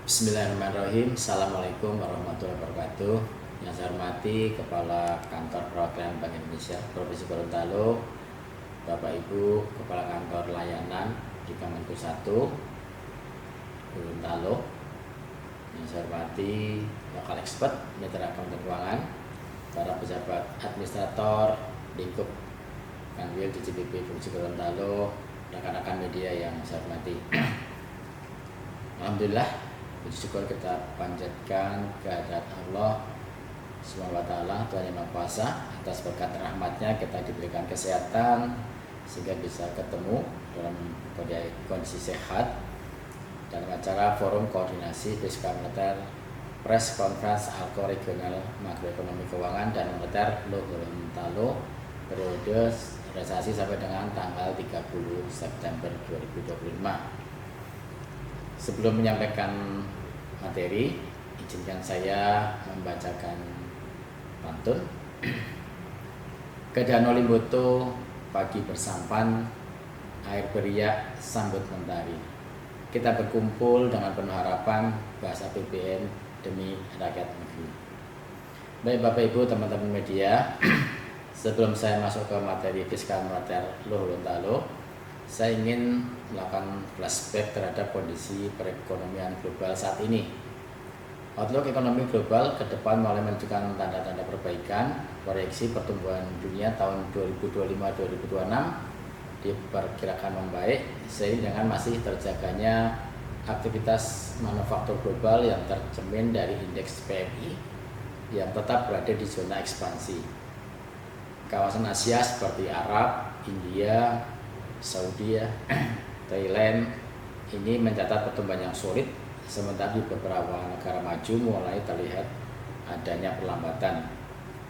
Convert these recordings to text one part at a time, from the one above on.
Bismillahirrahmanirrahim. Assalamualaikum warahmatullahi wabarakatuh. Yang saya hormati Kepala Kantor Perwakilan Bank Indonesia Provinsi Gorontalo, Bapak Ibu Kepala Kantor Layanan di Kemenku 1 Gorontalo. Yang saya hormati Lokal Expert, Mitra Akuntan Keuangan, para pejabat administrator lingkup Kanwil DJPP Provinsi Gorontalo, rekan-rekan media yang saya hormati. Alhamdulillah, puji syukur kita panjatkan kehadirat Allah Subhanahu wa Ta'ala, Tuhan Yang Maha Kuasa. Atas berkat rahmatnya kita diberikan kesehatan sehingga bisa ketemu dalam kondisi sehat dalam acara Forum Koordinasi Fiskal Moneter Press Conference Alko Regional Makroekonomi Keuangan dan Moneter Gorontalo periode realisasi sampai dengan tanggal 30 September 2025. Sebelum menyampaikan materi, izinkan saya membacakan pantun. Kedano limboto pagi bersampan, air beriak sambut mentari. Kita berkumpul dengan penuh harapan bahasa PBN demi rakyat negeri. Baik Bapak Ibu, teman-teman media, sebelum saya masuk ke materi fiskal moneter Gorontalo, saya ingin melakukan flashback terhadap kondisi perekonomian global saat ini. Outlook ekonomi global ke depan mulai menunjukkan tanda-tanda perbaikan. Proyeksi pertumbuhan dunia tahun 2025-2026 diperkirakan membaik seiring dengan masih terjaganya aktivitas manufaktur global yang tercermin dari indeks PMI yang tetap berada di zona ekspansi. Kawasan Asia seperti Arab, India, Saudi, Thailand ini mencatat pertumbuhan yang solid, sementara di beberapa negara maju mulai terlihat adanya perlambatan.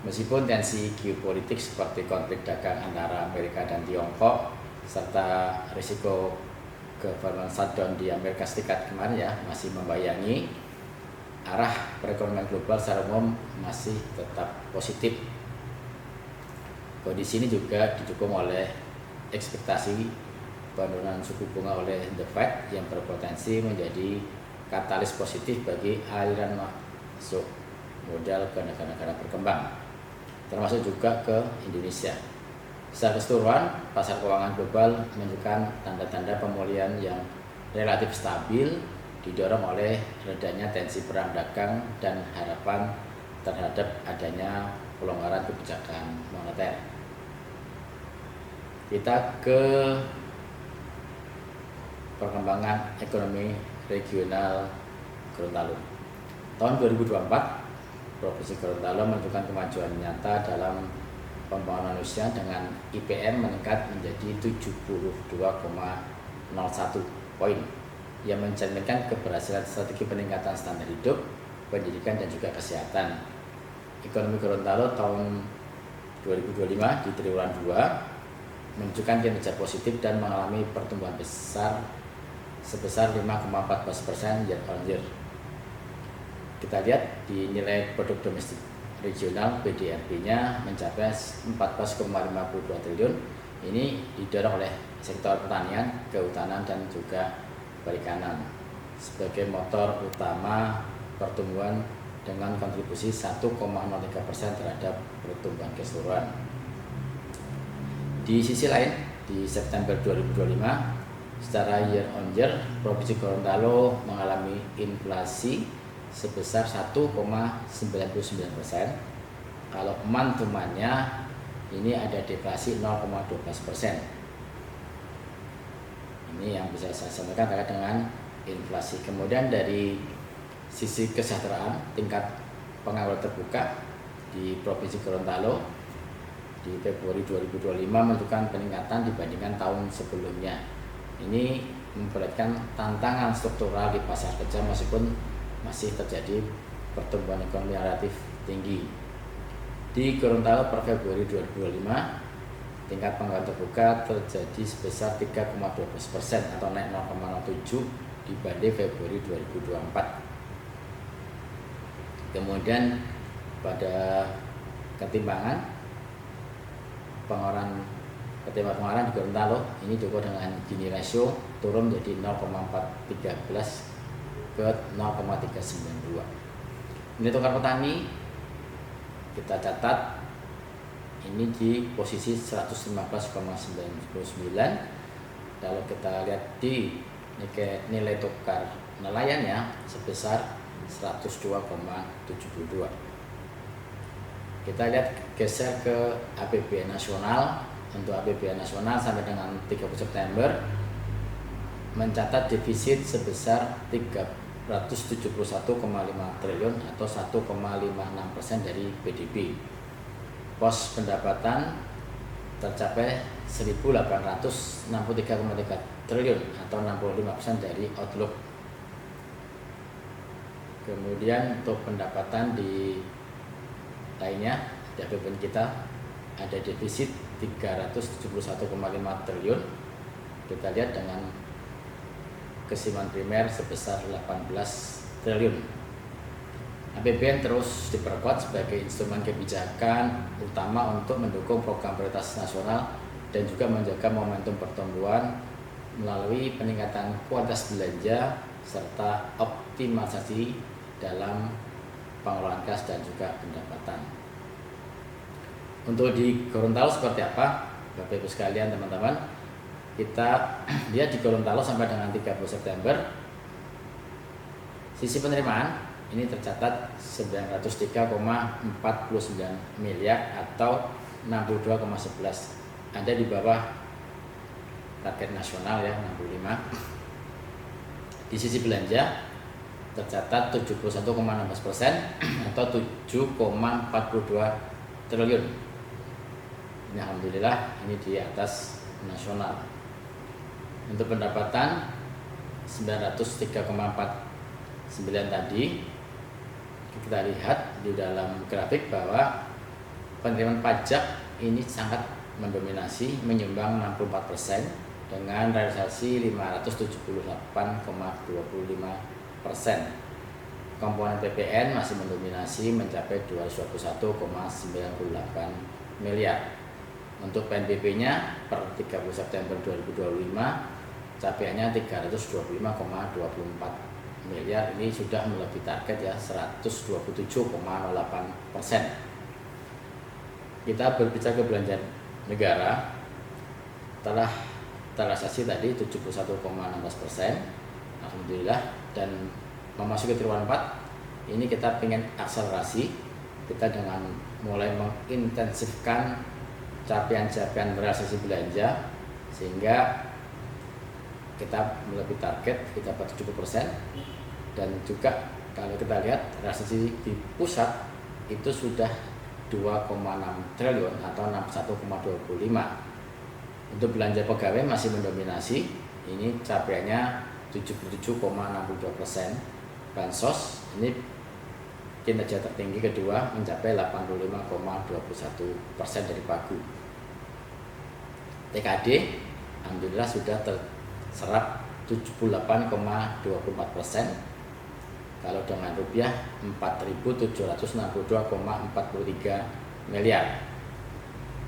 Meskipun tensi geopolitik seperti konflik dagang antara Amerika dan Tiongkok serta risiko government shutdown di Amerika Serikat kemarin masih membayangi, arah perekonomian global secara umum masih tetap positif. Kondisi ini juga didukung oleh ekspektasi penurunan suku bunga oleh The Fed yang berpotensi menjadi katalis positif bagi aliran masuk modal ke negara-negara berkembang, termasuk juga ke Indonesia. Secara keseluruhan, pasar keuangan global menunjukkan tanda-tanda pemulihan yang relatif stabil, didorong oleh redanya tensi perang dagang dan harapan terhadap adanya pelonggaran kebijakan moneter. Kita ke perkembangan ekonomi regional Gorontalo. Tahun 2024, Provinsi Gorontalo menunjukkan kemajuan nyata dalam pembangunan manusia dengan IPM meningkat menjadi 72,01 poin yang mencerminkan keberhasilan strategi peningkatan standar hidup, pendidikan dan juga kesehatan. Ekonomi Gorontalo tahun 2025 di triwulan 2 menunjukkan kinerja positif dan mengalami pertumbuhan besar sebesar 5,14% year-on-year. Kita lihat di nilai produk domestik regional PDRB-nya mencapai 14,52 triliun. Ini didorong oleh sektor pertanian, kehutanan dan juga perikanan sebagai motor utama pertumbuhan dengan kontribusi 1,03% terhadap pertumbuhan keseluruhan. Di sisi lain, di September 2025, secara year on year, Provinsi Gorontalo mengalami inflasi sebesar 1,99%. Kalau month to month-nya ini ada deflasi 0,12%. Ini yang bisa saya sampaikan terkait dengan inflasi. Kemudian dari sisi kesejahteraan, tingkat pengangguran terbuka di Provinsi Gorontalo di Februari 2025 menunjukkan peningkatan dibandingkan tahun sebelumnya. Ini memperlihatkan tantangan struktural di pasar kerja meskipun masih terjadi pertumbuhan ekonomi relatif tinggi. Di Gorontalo per Februari 2025, tingkat pengangguran terbuka terjadi sebesar 3,12% atau naik 0,07 dibanding Februari 2024. Kemudian pada ketimbangan pengeluaran di Gorontalo ini cukup dengan Gini rasio turun menjadi 0,413 ke 0,392. Nilai tukar petani kita catat ini di posisi 115,99. Kalau kita lihat di nilai tukar nelayannya sebesar 102,72. Kita lihat geser ke APBN nasional. Untuk APBN nasional sampai dengan 30 September mencatat defisit sebesar 371,5 triliun atau 1,56% dari PDB. Pos pendapatan tercapai 1.863,3 triliun atau 65% dari outlook. Kemudian untuk pendapatan di lainnya di APBN kita ada defisit 371,5 triliun. Kita lihat dengan keseimbangan primer sebesar 18 triliun. APBN terus diperkuat sebagai instrumen kebijakan utama untuk mendukung program prioritas nasional dan juga menjaga momentum pertumbuhan melalui peningkatan kualitas belanja serta optimalisasi dalam pengelolaan kas dan juga pendapatan. Untuk di Gorontalo seperti apa, Bapak Ibu sekalian, teman-teman, kita lihat di Gorontalo sampai dengan 30 September sisi penerimaan ini tercatat 903,49 miliar atau 62,11, ada di bawah target nasional ya 65. Di sisi belanja tercatat 71,16% atau 7,42 triliun. Ini alhamdulillah ini di atas nasional. Untuk pendapatan 903,49 tadi, kita lihat di dalam grafik bahwa penerimaan pajak ini sangat mendominasi, menyumbang 64% dengan realisasi 578,25%. Komponen PPN masih mendominasi mencapai 221,98 miliar. Untuk PNBP-nya per 30 September 2025 capaiannya 325,24 miliar. Ini sudah melebihi target ya 127,08%. Kita berbicara ke belanja negara, telah terrealisasi tadi 71,16%, alhamdulillah, dan memasuki triwulan 4 ini kita ingin akselerasi, kita dengan mulai mengintensifkan capaian-capaian realisasi belanja sehingga kita melebihi target, kita dapat 70%. Dan juga kalau kita lihat realisasi di pusat itu sudah 2,6 triliun atau 61,25. Untuk belanja pegawai masih mendominasi, ini capaiannya 77,62%. Bansos ini kinerja tertinggi kedua mencapai 85,21% dari pagu. TKD alhamdulillah sudah terserap 78,24%. Kalau dengan rupiah 4.762,43 miliar.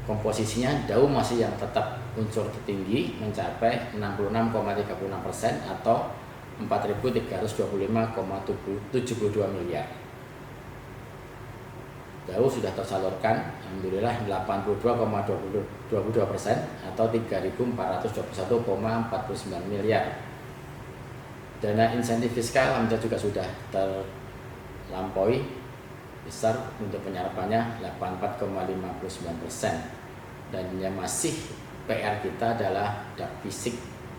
Komposisinya Daum masih yang tetap unsur tertinggi mencapai 66,36% atau 4.325,72 miliar. Daum sudah tersalurkan alhamdulillah 82,22% atau 3.421,49 miliar. Dana insentif fiskal alhamdulillah juga sudah terlampaui besar, untuk penyerapannya 84,59%. Dan yang masih PR kita adalah DAP fisik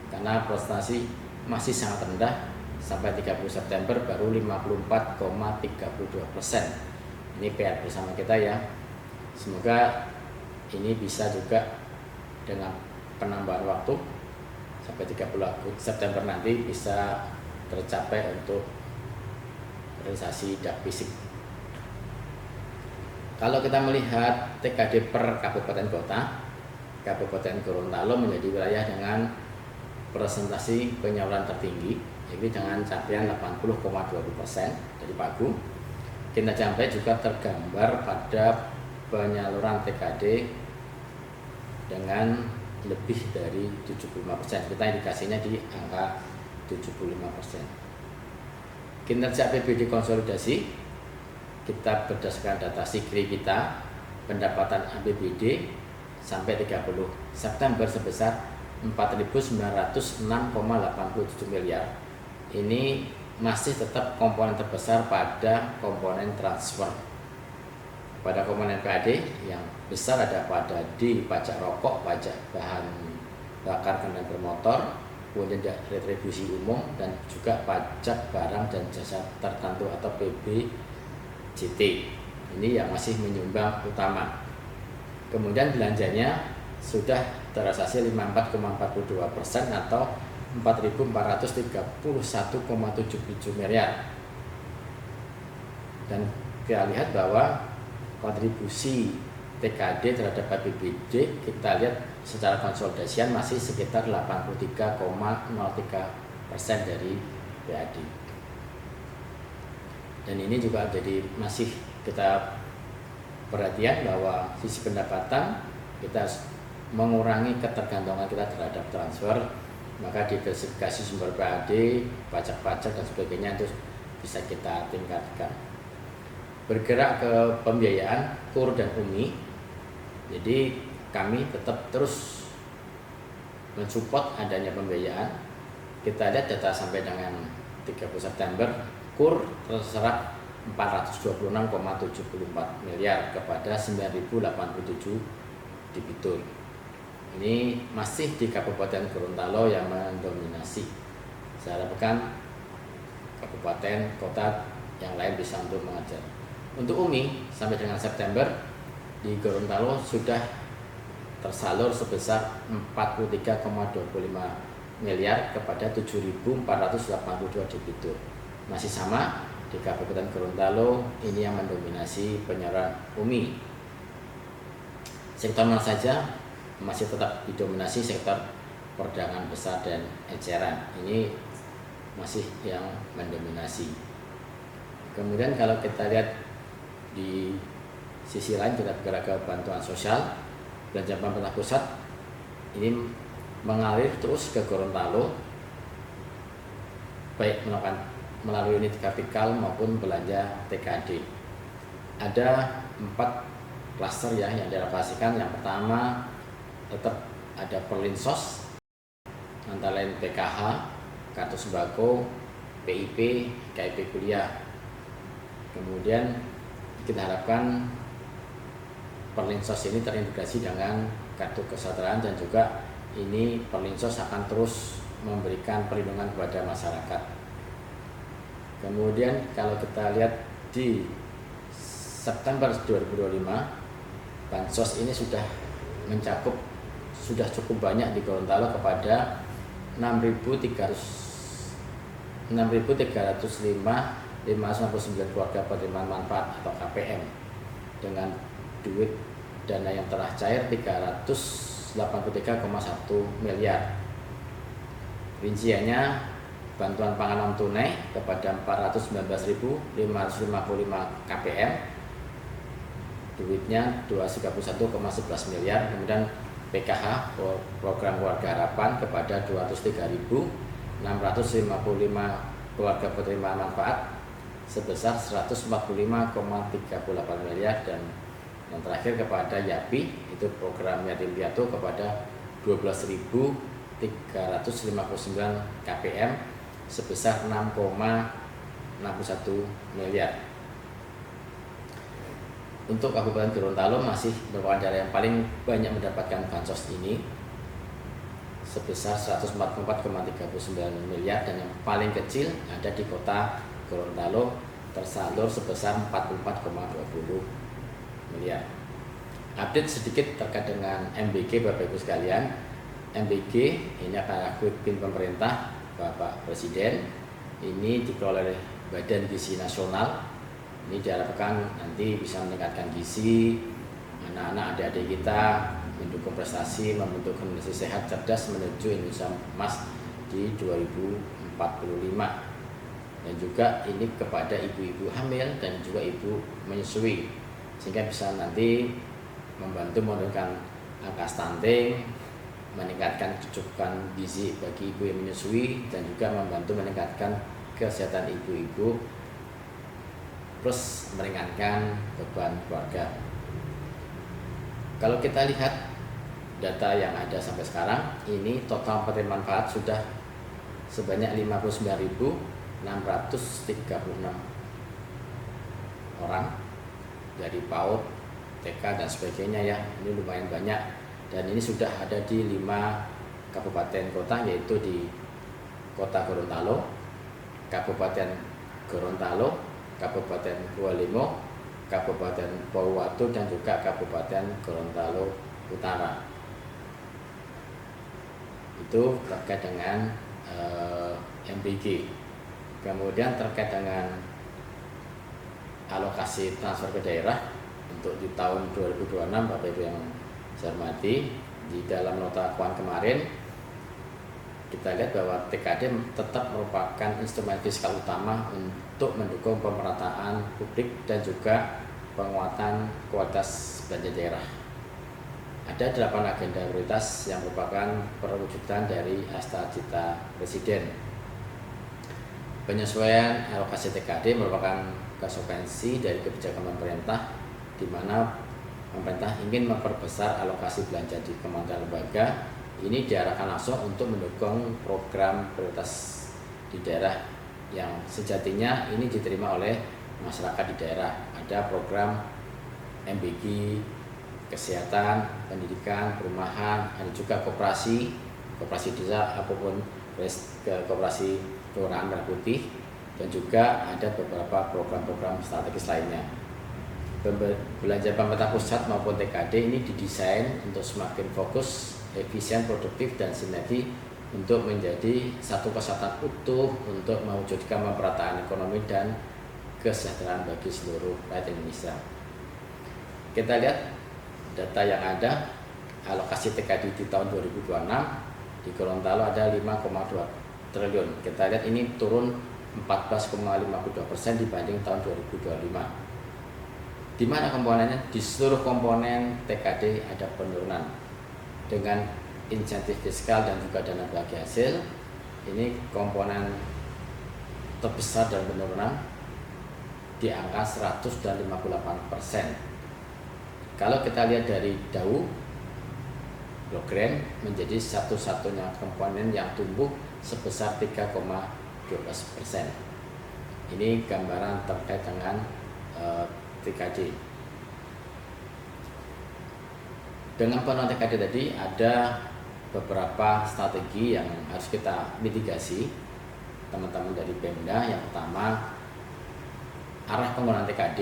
karena presentasi masih sangat rendah, sampai 30 September baru 54,32%. Ini PR bersama kita ya. Semoga ini bisa juga dengan penambahan waktu sampai 30 September nanti bisa tercapai untuk realisasi DAP fisik. Kalau kita melihat TKD per kabupaten kota, Kabupaten Gorontalo menjadi wilayah dengan presentasi penyaluran tertinggi, yaitu dengan capaian 80,20% dari pagu. Kinerja sampai juga tergambar pada penyaluran TKD dengan lebih dari 75%. Kita indikasinya di angka 75%. Kinerja APBD konsolidasi, kita berdasarkan data SIGRI kita, pendapatan APBD sampai 30 September sebesar 4.906,87 miliar. Ini masih tetap komponen terbesar pada komponen transfer. Pada komponen PAD yang besar ada pada di pajak rokok, pajak bahan bakar kendaraan bermotor, kemudian retribusi umum, dan juga pajak barang dan jasa tertentu atau PBJT. Ini yang masih menyumbang utama. Kemudian belanjanya sudah terrealisasi 54,42% atau 4.431,77 miliar. Dan kita lihat bahwa kontribusi TKD terhadap APBD kita lihat secara konsolidasian masih sekitar 83,03% dari PAD. Dan ini juga jadi masih kita perhatian bahwa sisi pendapatan kita mengurangi ketergantungan kita terhadap transfer, maka diversifikasi sumber PAD, pajak-pajak dan sebagainya itu bisa kita tingkatkan. Bergerak ke pembiayaan KUR dan UMI, jadi kami tetap terus mensupport adanya pembiayaan. Kita lihat data sampai dengan 30 September, KUR terserap 426,74 miliar kepada 9.087 debitur. Ini masih di Kabupaten Gorontalo yang mendominasi. Saya harapkan kabupaten, kota yang lain bisa untuk mengajar. Untuk UMI sampai dengan September di Gorontalo sudah tersalur sebesar 43,25 miliar kepada 7.482 debitur. Masih sama di Kabupaten Gorontalo, ini yang mendominasi penyaluran UMI. Sektor mana saja masih tetap didominasi sektor perdagangan besar dan eceran. Ini masih yang mendominasi. Kemudian kalau kita lihat di sisi lain, kita bergerak ke bantuan sosial. Belanja pemerintah pusat ini mengalir terus ke Gorontalo, baik melakukan melalui unit vertikal maupun belanja TKD. Ada 4 klaster ya yang dialokasikan. Yang pertama tetap ada Perlinsos, antara lain PKH, kartu sembako, PIP, KIP kuliah. Kemudian kita harapkan Perlinsos ini terintegrasi dengan kartu kesejahteraan, dan juga ini Perlinsos akan terus memberikan perlindungan kepada masyarakat. Kemudian kalau kita lihat di September 2025, bansos ini sudah mencakup cukup banyak di Gorontalo kepada 6.305.569 keluarga penerima manfaat atau KPM, dengan duit dana yang telah cair 383,1 miliar. Rinciannya bantuan pangan non tunai kepada 419.555 KPM, duitnya 231,11 miliar. Kemudian PKH, program keluarga harapan, kepada 203.655 keluarga penerima manfaat sebesar 145,38 miliar. Dan yang terakhir kepada YAPI, itu program yatim piatu, kepada 12.359 KPM sebesar 6,61 miliar. Untuk Kabupaten Gorontalo masih merupakan daerah yang paling banyak mendapatkan bansos ini sebesar 144,39 miliar, dan yang paling kecil ada di kota Gorontalo tersalur sebesar 44,20 miliar. Update sedikit terkait dengan MBG, Bapak Ibu sekalian. MBG ini akan pimpin pemerintah Bapak Presiden, ini dikelola oleh Badan Gizi Nasional. Ini diharapkan nanti bisa meningkatkan gizi anak-anak, adik-adik kita, mendukung prestasi, membentuk generasi sehat cerdas menuju Indonesia Emas di 2045. Dan juga ini kepada ibu-ibu hamil dan juga ibu menyusui, sehingga bisa nanti membantu menurunkan angka stunting, meningkatkan kecukupan gizi bagi ibu yang menyusui, dan juga membantu meningkatkan kesehatan ibu-ibu, plus meringankan beban keluarga. Kalau kita lihat data yang ada sampai sekarang, ini total penerima manfaat sudah sebanyak 59.636 orang dari PAUD, TK dan sebagainya ya. Ini lumayan banyak dan ini sudah ada di 5 kabupaten kota, yaitu di Kota Gorontalo, Kabupaten Gorontalo, Kabupaten Kualimo, Kabupaten Purworejo dan juga Kabupaten Gorontalo Utara. Itu terkait dengan MBG. Kemudian terkait dengan alokasi transfer ke daerah untuk di tahun 2026, Bapak Ibu yang saya hormati, di dalam nota keuangan kemarin kita lihat bahwa TKD tetap merupakan instrumen fiskal utama untuk mendukung pemerataan publik dan juga penguatan kualitas belanja daerah. Ada 8 agenda prioritas yang merupakan perwujudan dari Cita Presiden. Penyesuaian alokasi TKD merupakan konsekuensi dari kebijakan pemerintah, di mana pemerintah ingin memperbesar alokasi belanja di kementerian lembaga. Ini diarahkan langsung untuk mendukung program prioritas di daerah yang sejatinya ini diterima oleh masyarakat di daerah. Ada program MBG, kesehatan, pendidikan, perumahan, ada juga koperasi desa ataupun koperasi kelurahan Merah Putih, dan juga ada beberapa program-program strategis lainnya. Belanja pemerintah pusat maupun TKD ini didesain untuk semakin fokus, efisien, produktif, dan sinergi untuk menjadi satu kesatuan utuh untuk mewujudkan pemerataan ekonomi dan kesejahteraan bagi seluruh rakyat Indonesia. Kita lihat data yang ada, alokasi TKD di tahun 2026 di Gorontalo ada 5,2 triliun. Kita lihat ini turun 14,52% dibanding tahun 2025. Di mana komponennya? Di seluruh komponen TKD ada penurunan. Dengan insentif fiskal dan juga dana bagi hasil, ini komponen terbesar dan penurunan di angka 158%. Kalau kita lihat dari DAU, Blok Grand menjadi satu-satunya komponen yang tumbuh sebesar 3,12%. Ini gambaran terkait dengan TKD. Dengan penurunan TKD tadi ada beberapa strategi yang harus kita mitigasi, teman-teman dari Pemda. Yang pertama, arah penggunaan TKD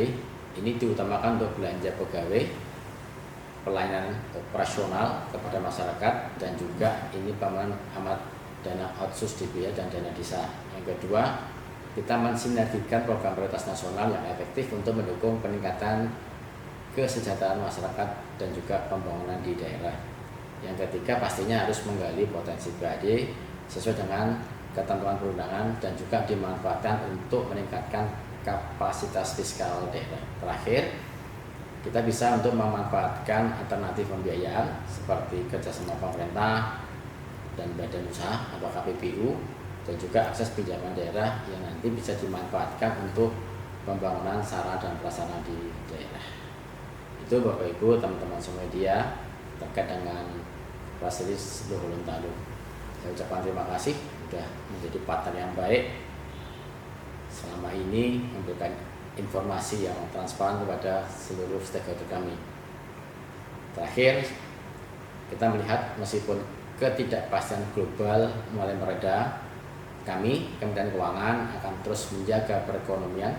ini diutamakan untuk belanja pegawai, pelayanan operasional kepada masyarakat, dan juga ini pembangunan amat dana otsus DBA dan dana desa. Yang kedua, kita mensinergikan program prioritas nasional yang efektif untuk mendukung peningkatan kesejahteraan masyarakat dan juga pembangunan di daerah. Yang ketiga, pastinya harus menggali potensi BAD sesuai dengan ketentuan perundangan dan juga dimanfaatkan untuk meningkatkan kapasitas fiskal daerah. Terakhir, kita bisa untuk memanfaatkan alternatif pembiayaan seperti kerjasama pemerintah dan badan usaha atau KPBU, dan juga akses pinjaman daerah yang nanti bisa dimanfaatkan untuk pembangunan sarana dan prasarana di daerah. Itu Bapak Ibu, teman-teman semua media terkait dengan Prasilis Gorontalo. Saya ucapkan terima kasih sudah menjadi partner yang baik selama ini, memberikan informasi yang transparan kepada seluruh stakeholder kami. Terakhir, kita melihat meskipun ketidakpastian global mulai mereda, kami Kementerian Keuangan akan terus menjaga perekonomian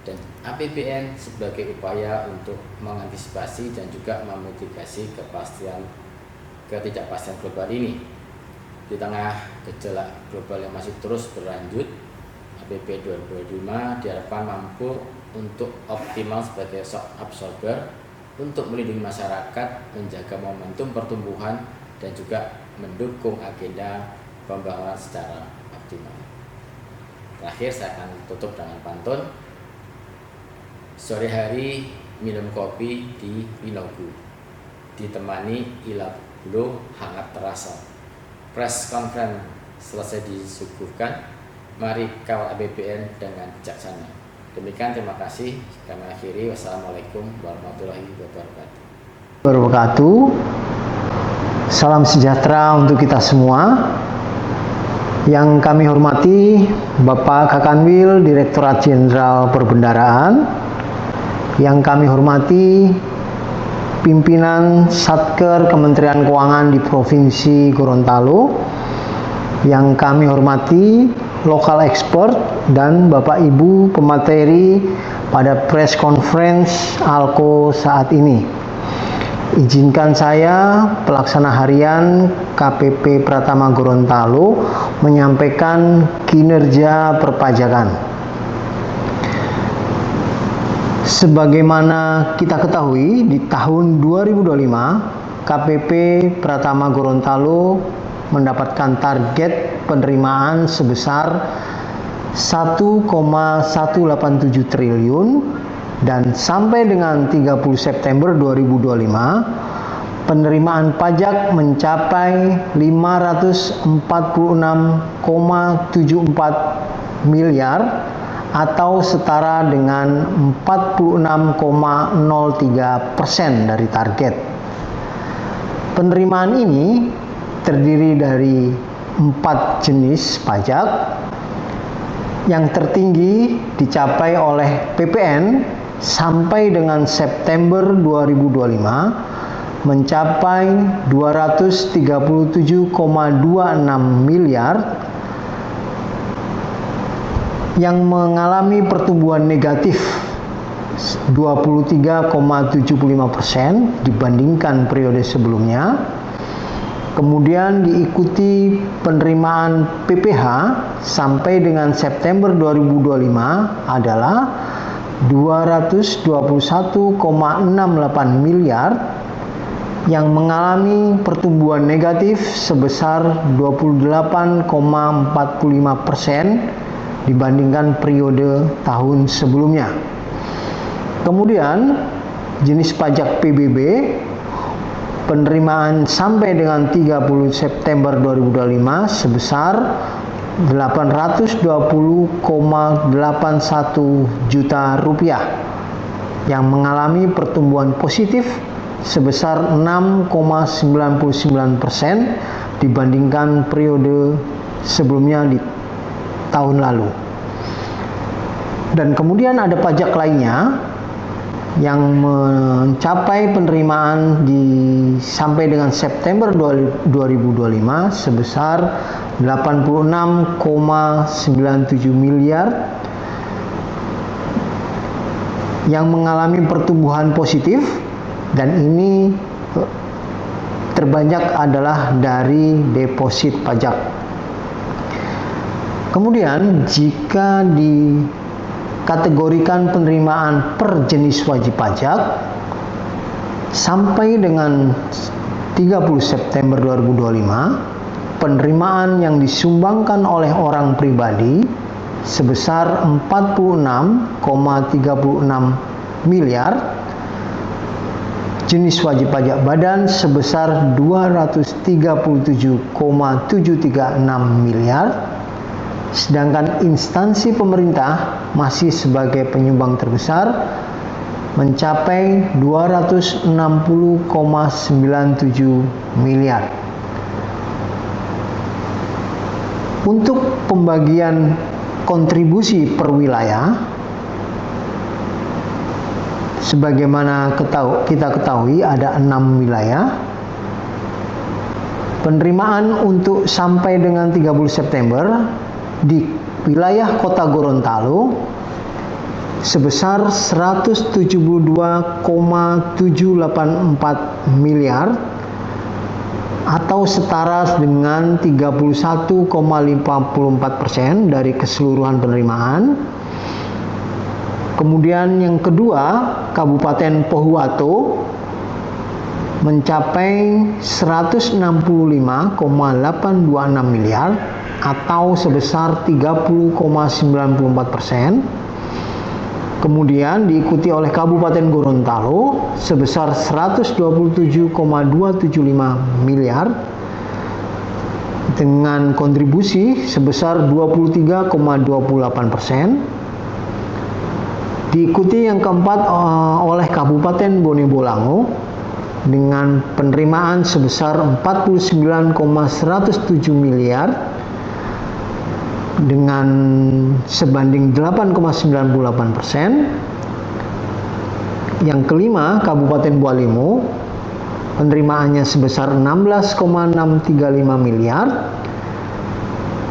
dan APBN sebagai upaya untuk mengantisipasi dan juga memitigasi ketidakpastian global ini. Di tengah gejolak global yang masih terus berlanjut, APBN 2025 diharapkan mampu untuk optimal sebagai shock absorber untuk melindungi masyarakat, menjaga momentum pertumbuhan, dan juga mendukung agenda pembangunan secara optimal. Terakhir, saya akan tutup dengan pantun. Sore hari minum kopi di Winogu, ditemani ilap bulu hangat terasa. Press conference selesai disuguhkan, Mari kawal APBN dengan bijaksana. Demikian, terima kasih. Kami akhiri. Wassalamualaikum warahmatullahi wabarakatuh. Salam sejahtera untuk kita semua. Yang kami hormati Bapak Kakanwil, Direktorat Jenderal Perbendaharaan. Yang kami hormati pimpinan Satker Kementerian Keuangan di Provinsi Gorontalo. Yang kami hormati lokal expert dan Bapak Ibu pemateri pada press conference ALKO saat ini. Izinkan saya, pelaksana harian KPP Pratama Gorontalo, menyampaikan kinerja perpajakan. Sebagaimana kita ketahui, di tahun 2025, KPP Pratama Gorontalo mendapatkan target penerimaan sebesar 1,187 triliun dan sampai dengan 30 September 2025 penerimaan pajak mencapai 546,74 miliar atau setara dengan 46,03% dari target. Penerimaan ini terdiri dari 4 jenis pajak. Yang tertinggi dicapai oleh PPN sampai dengan September 2025 mencapai 237,26 miliar yang mengalami pertumbuhan negatif 23,75% dibandingkan periode sebelumnya. Kemudian diikuti penerimaan PPH sampai dengan September 2025 adalah 221,68 miliar yang mengalami pertumbuhan negatif sebesar 28,45% dibandingkan periode tahun sebelumnya. Kemudian jenis pajak PBB penerimaan sampai dengan 30 September 2025 sebesar 820,81 juta rupiah yang mengalami pertumbuhan positif sebesar 6,99% dibandingkan periode sebelumnya di tahun lalu. Dan kemudian ada pajak lainnya yang mencapai penerimaan sampai dengan September 2025 sebesar 86,97 miliar yang mengalami pertumbuhan positif, dan ini terbanyak adalah dari deposit pajak. Kemudian jika dikategorikan penerimaan per jenis wajib pajak sampai dengan 30 September 2025, penerimaan yang disumbangkan oleh orang pribadi sebesar 46,36 miliar, jenis wajib pajak badan sebesar 237,736 miliar, sedangkan instansi pemerintah masih sebagai penyumbang terbesar mencapai 260,97 miliar. Untuk pembagian kontribusi per wilayah, sebagaimana kita ketahui ada 6 wilayah. Penerimaan untuk sampai dengan 30 September di wilayah Kota Gorontalo sebesar 172,784 miliar atau setara dengan 31,54% dari keseluruhan penerimaan. Kemudian yang kedua, Kabupaten Pohuwato mencapai 165,826 miliar atau sebesar 30,94%. Kemudian diikuti oleh Kabupaten Gorontalo sebesar 127,275 miliar dengan kontribusi sebesar 23,28%. Diikuti yang keempat oleh Kabupaten Bone Bolango dengan penerimaan sebesar 49,107 miliar dengan sebanding 8,98%. Yang kelima, Kabupaten Bualimo, penerimaannya sebesar 16,635 miliar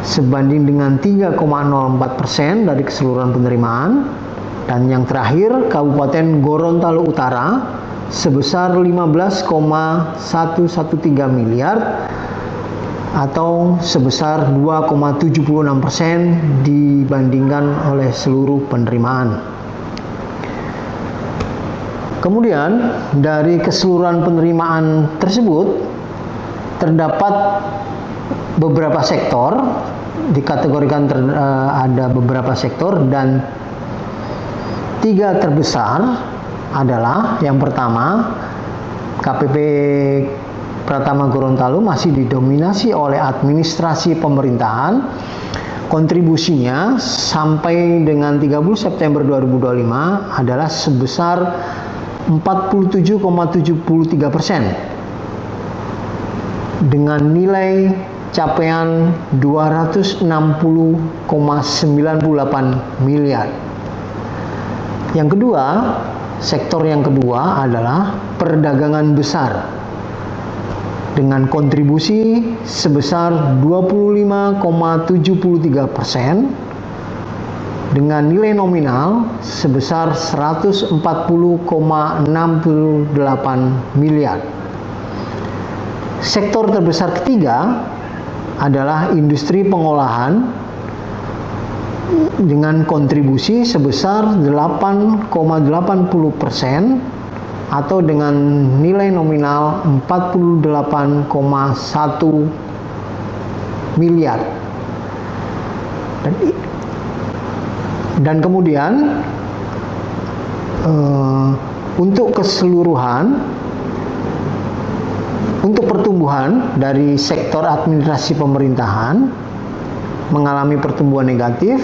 sebanding dengan 3,04% dari keseluruhan penerimaan. Dan yang terakhir, Kabupaten Gorontalo Utara sebesar 15,113 miliar atau sebesar 2,76% dibandingkan oleh seluruh penerimaan. Kemudian dari keseluruhan penerimaan tersebut terdapat beberapa sektor, dikategorikan ada beberapa sektor, dan 3 terbesar adalah yang pertama, KPP Pratama Gorontalo masih didominasi oleh administrasi pemerintahan. Kontribusinya sampai dengan 30 September 2025 adalah sebesar 47,73% dengan nilai capaian 260,98 miliar. Yang kedua, sektor yang kedua adalah perdagangan besar dengan kontribusi sebesar 25,73% dengan nilai nominal sebesar 140,68 miliar. Sektor terbesar ketiga adalah industri pengolahan dengan kontribusi sebesar 8,80% atau dengan nilai nominal 48,1 miliar. Dan kemudian untuk keseluruhan, untuk pertumbuhan dari sektor administrasi pemerintahan mengalami pertumbuhan negatif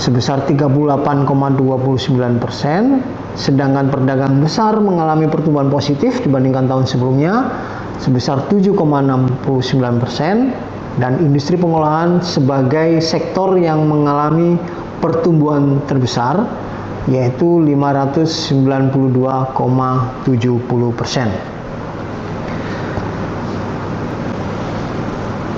sebesar 38,29%, sedangkan perdagangan besar mengalami pertumbuhan positif dibandingkan tahun sebelumnya sebesar 7,69%, dan industri pengolahan sebagai sektor yang mengalami pertumbuhan terbesar yaitu 592,70%.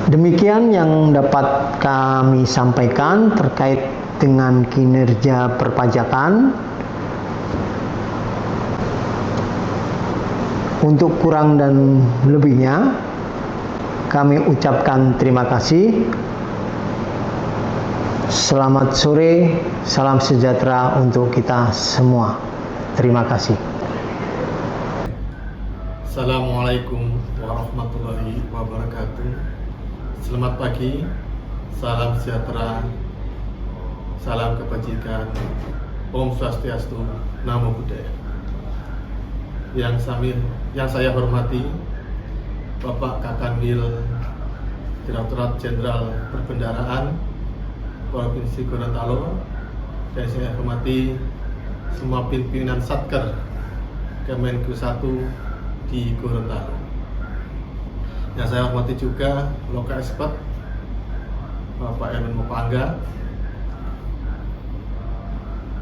Demikian yang dapat kami sampaikan terkait dengan kinerja perpajakan. Untuk kurang dan lebihnya, kami ucapkan terima kasih. Selamat sore, salam sejahtera untuk kita semua. Terima kasih. Assalamualaikum warahmatullahi wabarakatuh. Selamat pagi, salam sejahtera, salam kebajikan, Om Swastiastu, Namo Buddhaya. Yang saya hormati Bapak Kakanwil Direktorat Jenderal Perbendaharaan Provinsi Gorontalo, dan saya hormati semua pimpinan Satker Kemenku 1 di Gorontalo. Yang saya hormati juga Loka Expert Bapak Erwin Mupangga.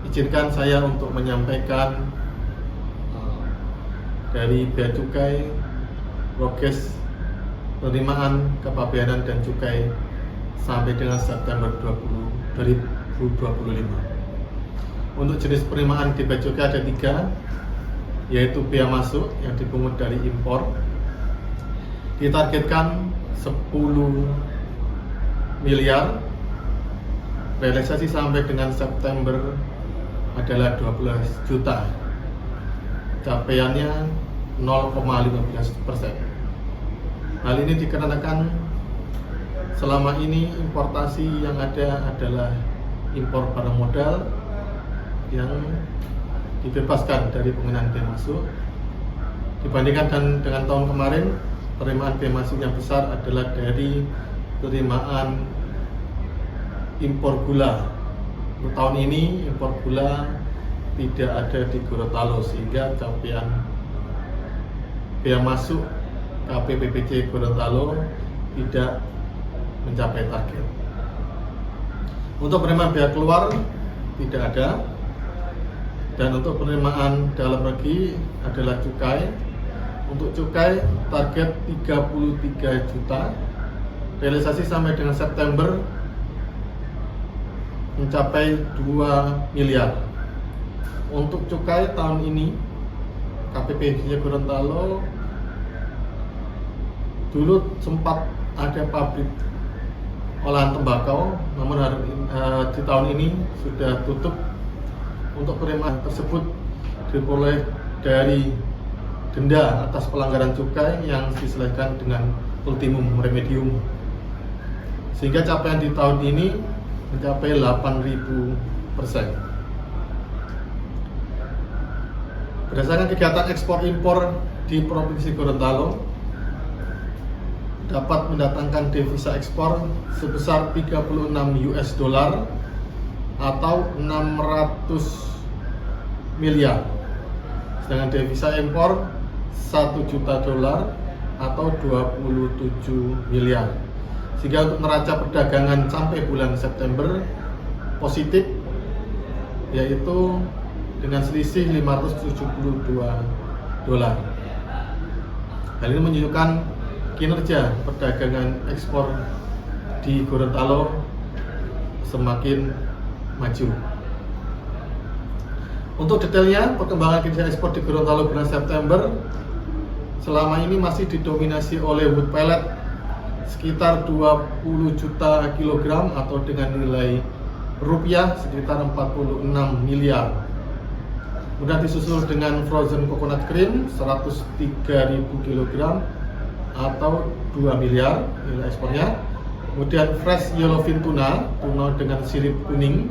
Izinkan saya untuk menyampaikan dari Bea Cukai, Prokes penerimaan kepabeanan dan cukai sampai dengan September 2025. Untuk jenis penerimaan di Bea Cukai ada 3, yaitu bea masuk yang dipungut dari impor ditargetkan 10 miliar, realisasi sampai dengan September adalah 12 juta, capaiannya 0,15%. Hal ini dikarenakan selama ini importasi yang ada adalah impor barang modal yang dibebaskan dari pengenaan bea masuk dibandingkan dengan tahun kemarin. penerimaan biaya masuk yang besar adalah dari penerimaan impor gula. Untuk tahun ini impor gula tidak ada di Gorontalo, sehingga capaian biaya masuk KPPPC Gorontalo tidak mencapai target. Untuk penerimaan biaya keluar tidak ada, dan untuk penerimaan dalam negeri adalah cukai. Untuk cukai target 33 juta, realisasi sampai dengan September mencapai 2 miliar. Untuk cukai tahun ini KPPPC Gorontalo dulu sempat ada pabrik olahan tembakau, namun di tahun ini sudah tutup. Untuk penerimaan tersebut diperoleh dari denda atas pelanggaran cukai yang diselesaikan dengan ultimum remedium, sehingga capaian di tahun ini mencapai 8.000%. Berdasarkan kegiatan ekspor impor di Provinsi Gorontalo, dapat mendatangkan devisa ekspor sebesar 36 US dollar atau 600 miliar, sedangkan devisa impor 1 juta dolar atau 27 miliar, sehingga untuk neraca perdagangan sampai bulan September positif, yaitu dengan selisih 572 dolar. Hal ini menunjukkan kinerja perdagangan ekspor di Gorontalo semakin maju. Untuk detailnya perkembangan kinerja ekspor di Gorontalo bulan September, selama ini masih didominasi oleh wood pellet sekitar 20 juta kilogram atau dengan nilai rupiah sekitar 46 miliar. Kemudian disusul dengan frozen coconut cream 103.000 kilogram atau 2 miliar nilai ekspornya. Kemudian fresh yellowfin tuna dengan sirip kuning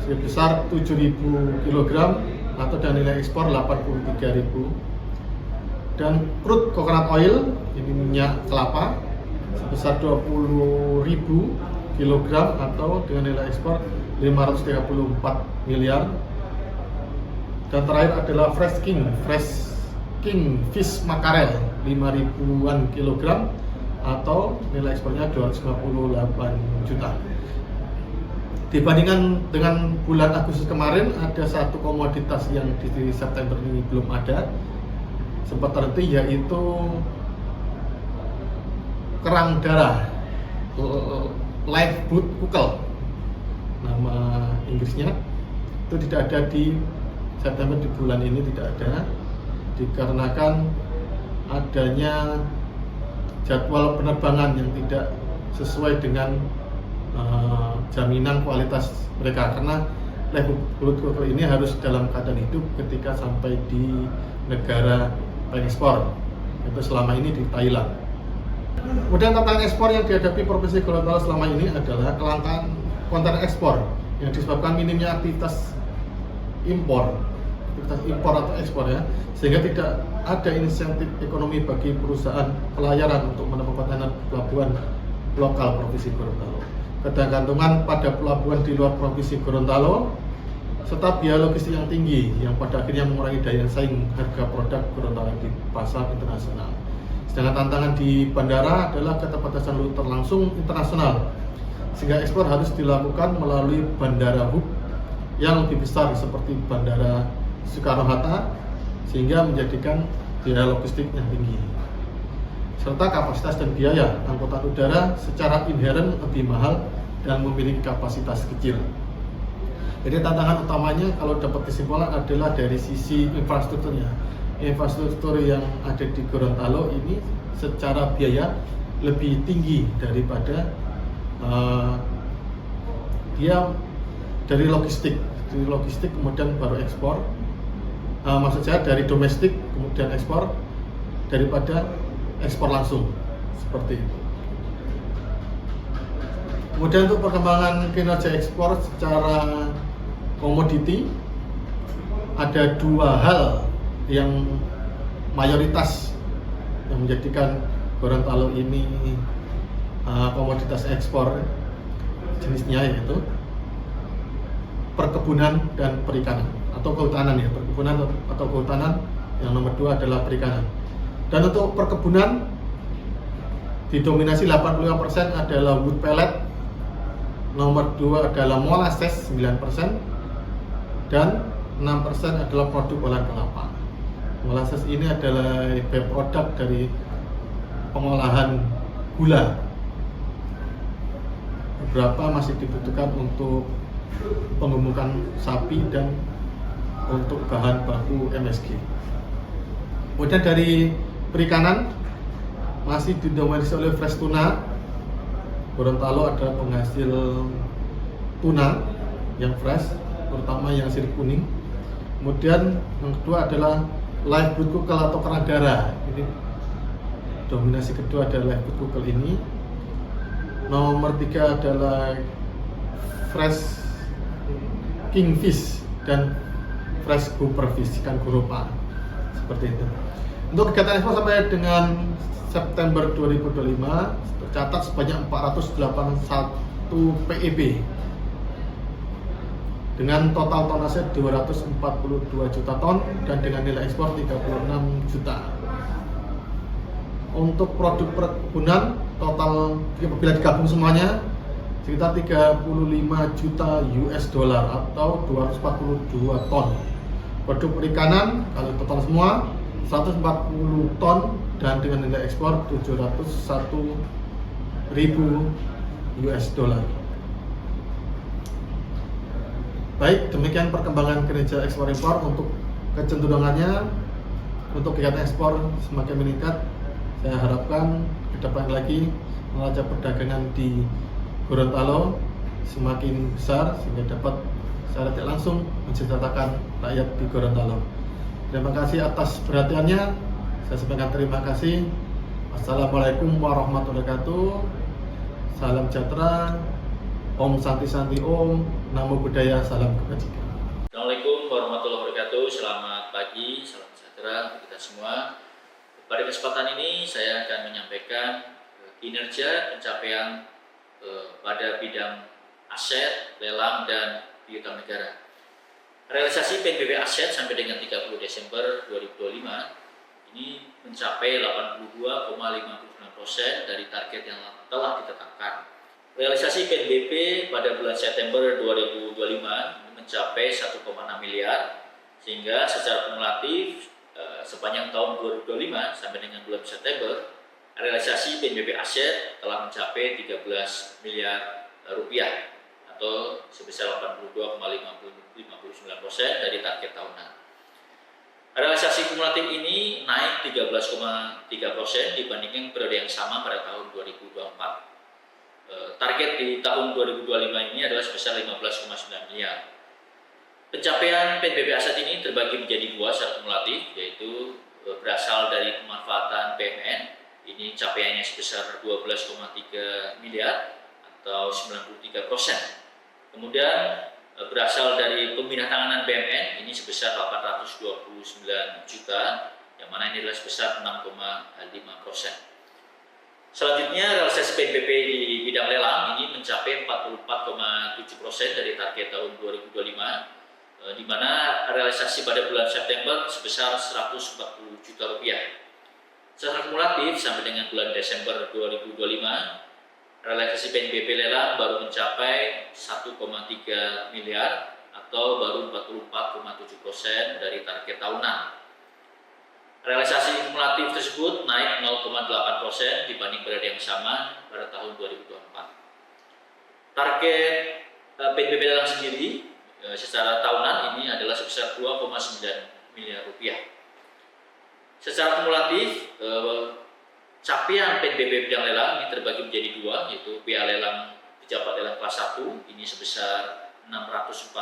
sebesar 7.000 kg atau dengan nilai ekspor 83.000. Dan crude coconut oil, ini minyak kelapa, sebesar 20.000 kg atau dengan nilai ekspor 534 miliar. Dan terakhir adalah fresh king fish mackerel 5.000-an kilogram atau nilai ekspornya 258 juta. Dibandingkan dengan bulan Agustus kemarin, ada satu komoditas yang di September ini belum ada, sempat terhenti, yaitu kerang darah live boot kukel, nama Inggrisnya. Itu tidak ada di September, di bulan ini tidak ada, dikarenakan adanya jadwal penerbangan yang tidak sesuai dengan jaminan kualitas mereka, karena live boot kukel ini harus dalam keadaan hidup ketika sampai di negara pengekspor, itu selama ini di Thailand. Kemudian tantangan ekspor yang dihadapi Provinsi Gorontalo selama ini adalah kelangkaan kontainer ekspor yang disebabkan minimnya aktivitas impor atau ekspor ya, sehingga tidak ada insentif ekonomi bagi perusahaan pelayaran untuk menambah kontainer pelabuhan lokal Provinsi Gorontalo. Ketergantungan pada pelabuhan di luar Provinsi Gorontalo serta biaya logistik yang tinggi yang pada akhirnya mengurangi daya saing harga produk Gorontalo di pasar internasional. Sedangkan tantangan di bandara adalah keterbatasan rute langsung internasional, sehingga ekspor harus dilakukan melalui bandara hub yang lebih besar seperti Bandara Soekarno-Hatta, sehingga menjadikan biaya logistik yang tinggi. Serta kapasitas dan biaya angkutan udara secara inheren lebih mahal dan memiliki kapasitas kecil. Jadi tantangan utamanya kalau dapat disimpulkan adalah dari sisi infrastrukturnya. Infrastruktur yang ada di Gorontalo ini secara biaya lebih tinggi daripada dia dari logistik kemudian baru ekspor. Maksud saya dari domestik kemudian ekspor daripada ekspor langsung, seperti itu. Kemudian untuk perkembangan kinerja ekspor secara komoditi, ada dua hal yang mayoritas yang menjadikan Gorontalo ini komoditas ekspor jenisnya yaitu perkebunan dan perikanan atau kehutanan ya, perkebunan atau kehutanan. Yang nomor 2 adalah perikanan. Dan untuk perkebunan didominasi 85% adalah wood pellet, nomor 2 adalah molasses 9%, dan 6% adalah produk olahan kelapa. Molasses ini adalah byproduct dari pengolahan gula. Beberapa masih dibutuhkan untuk penggemukan sapi dan untuk bahan baku MSG. Kemudian dari perikanan masih didominasi oleh fresh tuna. Gorontalo adalah penghasil tuna yang fresh, terutama yang sirip kuning. Kemudian yang kedua adalah live blood kukkel atau kerang darah. Ini dominasi kedua adalah live blood kukkel ini. Nomor 3 adalah fresh kingfish dan fresh grouper fish, ikan gurupa, seperti itu. Untuk kegiatan ekspor sampai dengan September 2025 tercatat sebanyak 481 PEB dengan total tonase 242 juta ton dan dengan nilai ekspor 36 juta. Untuk produk perkebunan total apabila digabung semuanya sekitar 35 juta US dollar atau 242 ton. Produk perikanan kalau total semua 140 ton dan dengan nilai ekspor 701.000 US dollar. Baik, demikian perkembangan kinerja ekspor impor. Untuk kecenderungannya untuk kegiatan ekspor semakin meningkat. Saya harapkan ke depan lagi neraca perdagangan di Gorontalo semakin besar sehingga dapat secara tidak langsung mensejahterakan rakyat di Gorontalo. Terima kasih atas perhatiannya. Saya sampaikan terima kasih. Assalamualaikum warahmatullahi wabarakatuh. Salam sejahtera. Om Santi Santi Om. Namo Buddhaya. Salam kebajikan. Assalamualaikum warahmatullahi wabarakatuh. Selamat pagi, salam sejahtera untuk kita semua. Pada kesempatan ini saya akan menyampaikan kinerja pencapaian pada bidang aset, lelang, dan piutang negara. Realisasi PNBP aset sampai dengan 30 Desember 2025 ini mencapai 82,59% dari target yang telah ditetapkan. Realisasi PNBP pada bulan September 2025 mencapai 1,6 miliar, sehingga secara kumulatif sepanjang tahun 2025 sampai dengan bulan September, realisasi PNBP aset telah mencapai 13 miliar rupiah atau sebesar 82,59% dari target tahunan. Realisasi kumulatif ini naik 13,3% dibandingkan periode yang sama pada tahun 2024. Target di tahun 2025 ini adalah sebesar 15,9 miliar. Pencapaian PNBP aset ini terbagi menjadi dua secara kumulatif, yaitu berasal dari pemanfaatan BMN, ini capaiannya sebesar 12,3 miliar atau 93%. Kemudian berasal dari pembinatanganan BMN ini sebesar 829 juta, yang mana ini adalah sebesar 6,5%. Selanjutnya, realisasi PNBP di bidang lelang ini mencapai 44,7% dari target tahun 2025, di mana realisasi pada bulan September sebesar 140 juta rupiah. Secara kumulatif sampai dengan bulan Desember 2025, realisasi PNBP lelang baru mencapai 1,3 miliar atau baru 44,7% dari target tahunan. Realisasi kumulatif tersebut naik 0,8% dibanding periode yang sama pada tahun 2024. Target PNBP lelang sendiri secara tahunan ini adalah sebesar 2,9 miliar rupiah. Secara kumulatif, capaian PNBP bidang lelang ini terbagi menjadi dua, yaitu BA lelang pejabat lelang kelas 1 ini sebesar 647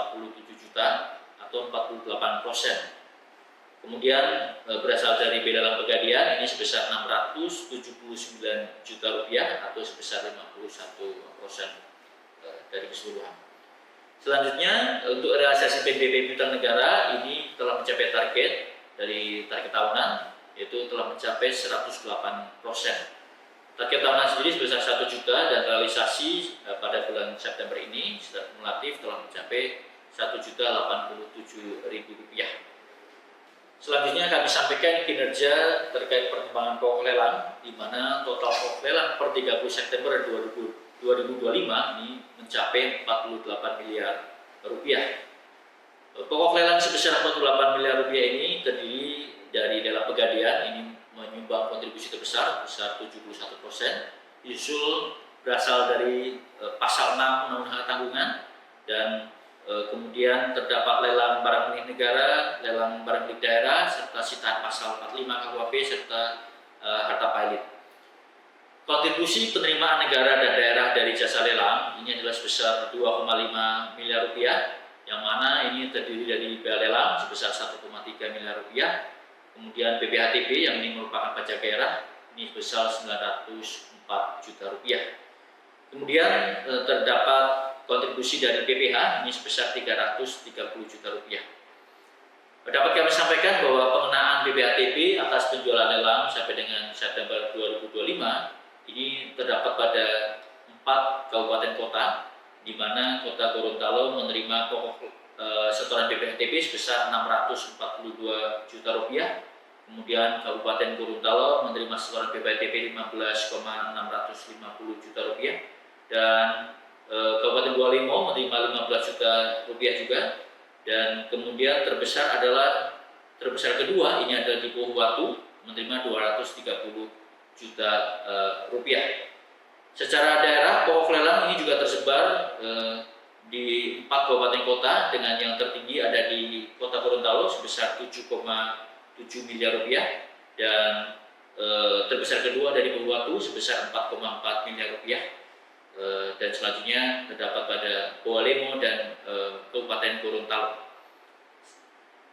juta atau 48%. Kemudian berasal dari BA lelang Pegadian ini sebesar 679 juta rupiah atau sebesar 51% dari keseluruhan. Selanjutnya, untuk realisasi PNBP piutang negara ini telah mencapai target dari target tahunan, yaitu telah mencapai 108%. Target tahunan sendiri sebesar 1 juta dan realisasi pada bulan September ini secara kumulatif telah mencapai Rp1.087.000. Selanjutnya kami sampaikan kinerja terkait perkembangan pokok lelang, di mana total pokok lelang per 30 September 2025 ini mencapai Rp48 miliar. Pokok lelang sebesar Rp48 miliar ini terdiri dari lelang Pegadaian, ini menyumbang kontribusi terbesar, besar 71%, disusul berasal dari pasal 6 Undang-Undang Tanggungan, dan kemudian terdapat lelang barang milik negara, lelang barang milik daerah, serta sitaan pasal 45 KUHP serta harta pilot. Kontribusi penerimaan negara dan daerah dari jasa lelang ini adalah sebesar Rp2,5 miliar, yang mana ini terdiri dari bea lelang sebesar Rp1,3 miliar, kemudian BPHTB yang ini merupakan pajak daerah ini sebesar Rp904 juta. Kemudian terdapat kontribusi dari BPH ini sebesar Rp330 juta. Dapat kami sampaikan bahwa pengenaan BPHTB atas penjualan lelang sampai dengan September 2025 ini terdapat pada 4 kabupaten kota, di mana Kota Gorontalo menerima pokok setoran BPHTB sebesar Rp642 juta, kemudian Kabupaten Gorontalo menerima setoran BPHTB Rp15,650 juta, dan Kabupaten Bualimo menerima Rp15 juta juga, dan kemudian terbesar kedua ini adalah di Pohuwatu menerima Rp230 juta. Secara daerah, pokok lelang ini juga tersebar di 4 kabupaten kota, dengan yang tertinggi ada di Kota Gorontalo sebesar Rp7,7 miliar, dan terbesar kedua dari Pohuwatu sebesar Rp4,4 miliar, dan selanjutnya terdapat pada Bualimo dan Kabupaten Gorontalo.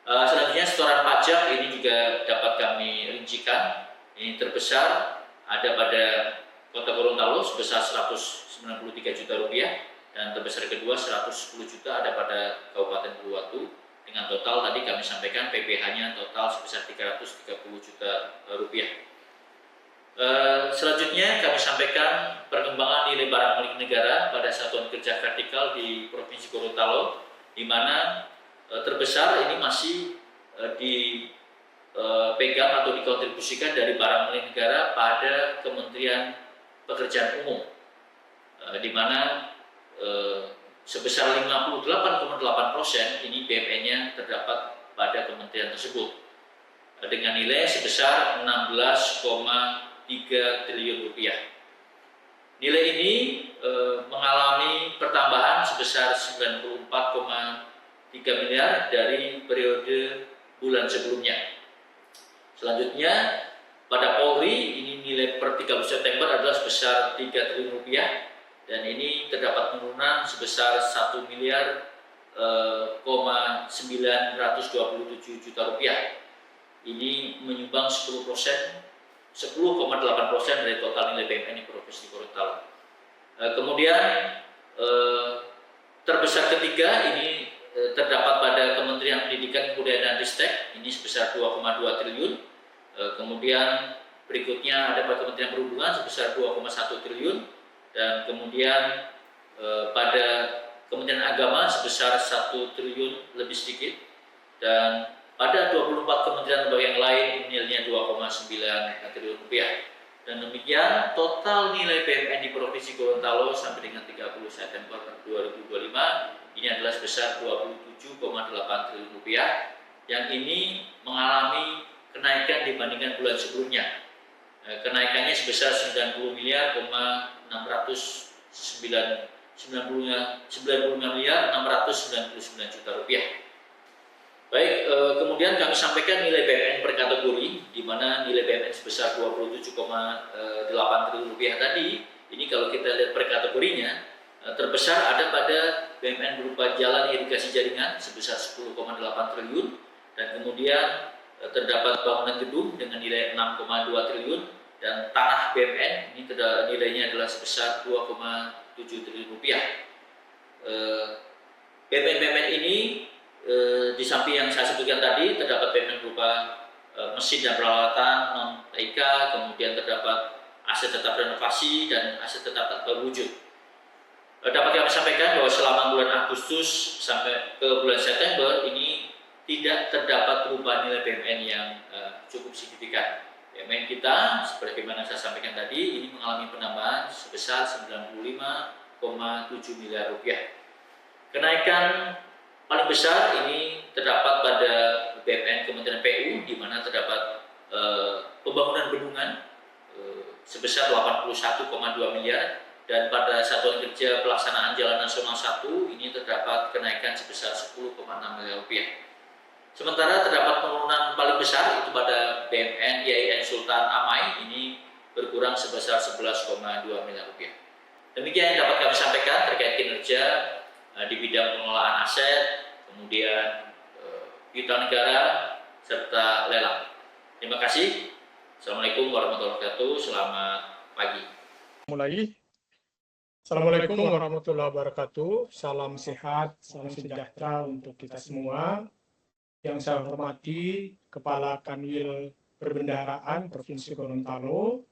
Selanjutnya setoran pajak ini juga dapat kami rincikan. Ini terbesar ada pada Kota Gorontalo sebesar Rp193 juta, dan terbesar kedua Rp110 juta ada pada Kabupaten Pohuwatu, dengan total tadi kami sampaikan PPh-nya total sebesar Rp330 juta. Selanjutnya kami sampaikan perkembangan nilai barang milik negara pada satuan kerja vertikal di Provinsi Gorontalo, di mana terbesar ini masih dipegang atau dikontribusikan dari barang milik negara pada Kementerian Pekerjaan Umum, di mana sebesar 58,8% ini BMN-nya terdapat pada kementerian tersebut, dengan nilai sebesar Rp16,3 triliun. Nilai ini mengalami pertambahan sebesar Rp94,3 miliar dari periode bulan sebelumnya. Selanjutnya pada Polri ini nilai per 30 September adalah sebesar Rp3 triliun, dan ini terdapat penurunan sebesar Rp1.927 juta. Ini menyumbang 10,8% dari total nilai BMN di Provinsi Gorontalo. Kemudian terbesar ketiga ini terdapat pada Kementerian Pendidikan, Kebudayaan dan Ristek, ini sebesar Rp2,2 triliun. Kemudian berikutnya ada pada Kementerian Perhubungan sebesar Rp2,1 triliun, dan kemudian pada Kementerian Agama sebesar Rp1 triliun lebih sedikit, dan pada 24 kementerian lembaga yang lain nilainya Rp2,9 triliun. Dan demikian total nilai BMN di Provinsi Gorontalo sampai dengan 30 September 2025 ini adalah sebesar Rp27,8 triliun, yang ini mengalami kenaikan dibandingkan bulan sebelumnya. Kenaikannya sebesar Rp90,699 juta. Baik, kemudian kami sampaikan nilai BMN per kategori, di mana nilai BMN sebesar Rp27,8 triliun tadi. Ini kalau kita lihat per kategorinya, terbesar ada pada BMN berupa jalan irigasi jaringan sebesar Rp10,8 triliun, dan kemudian terdapat bangunan gedung dengan nilai Rp6,2 triliun, dan tanah BMN ini nilainya adalah sebesar Rp2,7 triliun. BMN ini di samping yang saya sebutkan tadi, terdapat BMN berupa mesin dan peralatan non TIK, kemudian terdapat aset tetap renovasi dan aset tetap tak berwujud. Dapat kami sampaikan bahwa selama bulan Agustus sampai ke bulan September ini tidak terdapat perubahan nilai BMN yang cukup signifikan. BMN kita, seperti mana saya sampaikan tadi, ini mengalami penambahan sebesar 95,7 miliar rupiah. Kenaikan paling besar ini terdapat pada BMN Kementerian PU, di mana terdapat pembangunan bendungan sebesar 81,2 miliar, dan pada Satuan Kerja Pelaksanaan Jalan Nasional 1 ini terdapat kenaikan sebesar 10,6 miliar rupiah. Sementara terdapat penurunan paling besar itu pada BMN IAIN Sultan Amai, ini berkurang sebesar 11,2 miliar rupiah. Demikian yang dapat kami sampaikan terkait kinerja di bidang pengelolaan aset, kemudian piutang negara, serta lelang. Terima kasih. Assalamualaikum warahmatullahi wabarakatuh. Selamat pagi. Assalamualaikum warahmatullahi wabarakatuh. Salam sehat, salam sejahtera untuk kita semua. Yang saya hormati Kepala Kanwil Perbendaharaan Provinsi Gorontalo,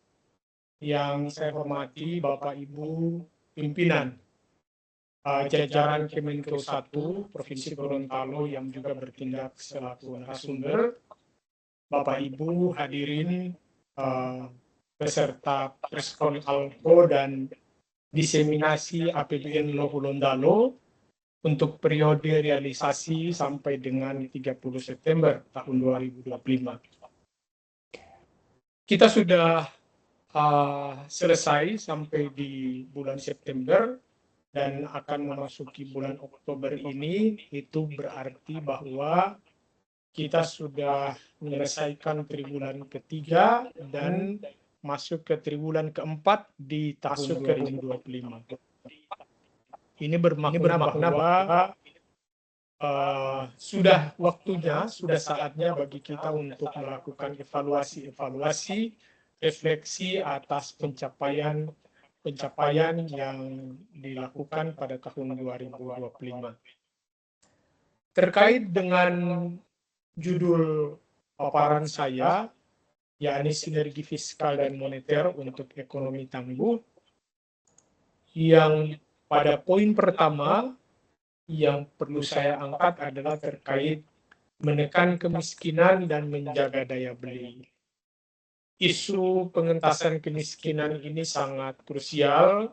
yang saya hormati Bapak Ibu pimpinan jajaran Kemenkeu 1 Provinsi Gorontalo yang juga bertindak selaku narasumber, Bapak Ibu hadirin peserta preskon Alko dan diseminasi APBN Lo Gorontalo untuk periode realisasi sampai dengan 30 September tahun 2025. Kita sudah selesai sampai di bulan September dan akan memasuki bulan Oktober ini. Itu berarti bahwa kita sudah menyelesaikan triwulan ketiga dan masuk ke triwulan keempat di tahun 2025. Ini bermakna bahwa sudah waktunya, sudah saatnya bagi kita untuk melakukan evaluasi, refleksi atas pencapaian yang dilakukan pada tahun 2025. Terkait dengan judul paparan saya, yakni sinergi fiskal dan moneter untuk ekonomi tangguh, yang pada poin pertama yang perlu saya angkat adalah terkait menekan kemiskinan dan menjaga daya beli. Isu pengentasan kemiskinan ini sangat krusial